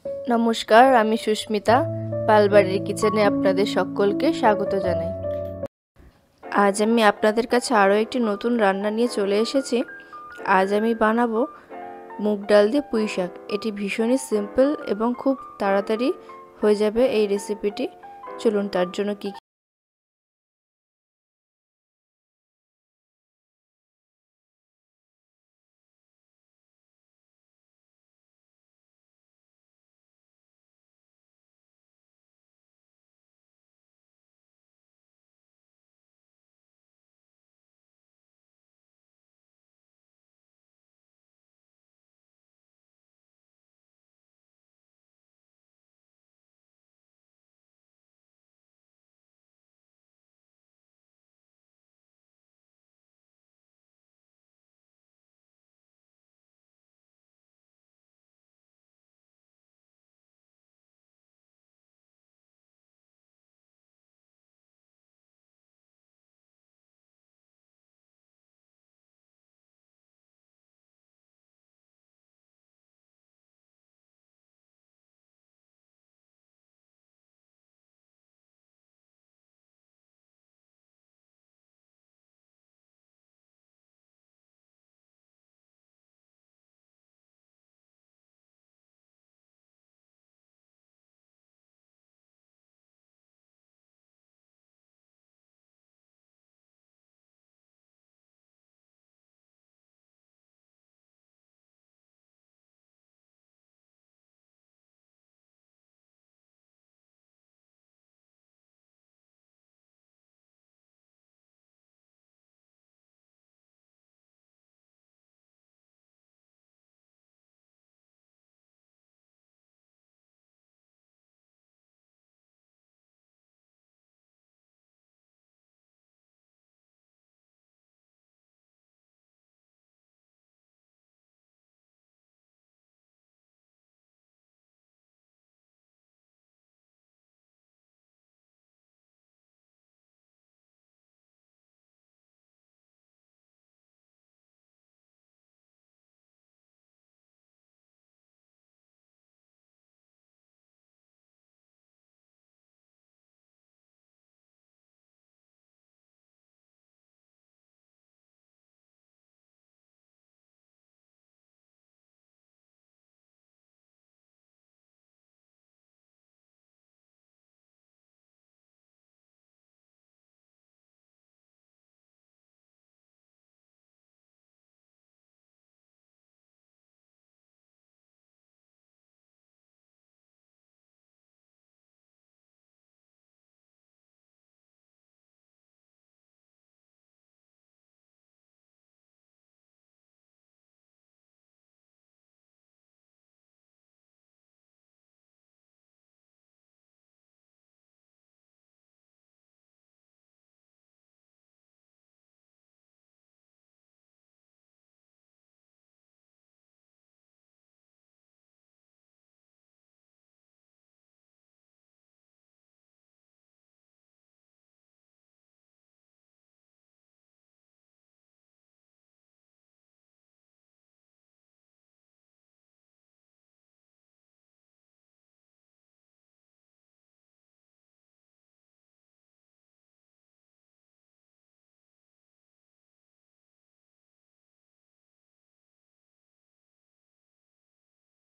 নমস্কার, আমি সুস্মিতা। পালবাড়ির কিচেনে আপনাদের সকলকে স্বাগত জানাই। আজ আমি আপনাদের কাছে আরও একটি নতুন রান্না নিয়ে চলে এসেছি। আজ আমি বানাবো মুগ ডাল দিয়ে পুঁই শাক। এটি ভীষণই সিম্পল এবং খুব তাড়াতাড়ি হয়ে যাবে এই রেসিপিটি। চলুন তার জন্য কি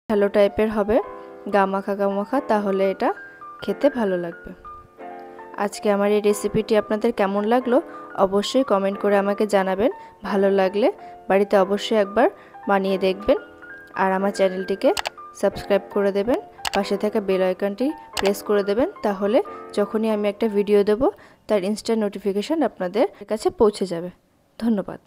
ভালো টাইপের হবে, গামাখা গামাখা, তাহলে এটা খেতে ভালো লাগবে। আজকে আমার এই রেসিপিটি আপনাদের কেমন লাগলো অবশ্যই কমেন্ট করে আমাকে জানাবেন। ভালো লাগলে বাড়িতে অবশ্যই একবার বানিয়ে দেখবেন, আর আমার চ্যানেলটিকে সাবস্ক্রাইব করে দেবেন, পাশে থাকা বেল আইকনটি প্রেস করে দেবেন, তাহলে যখনই আমি একটা ভিডিও দেব তার ইনস্ট্যান্ট নোটিফিকেশান আপনাদের কাছে পৌঁছে যাবে। ধন্যবাদ।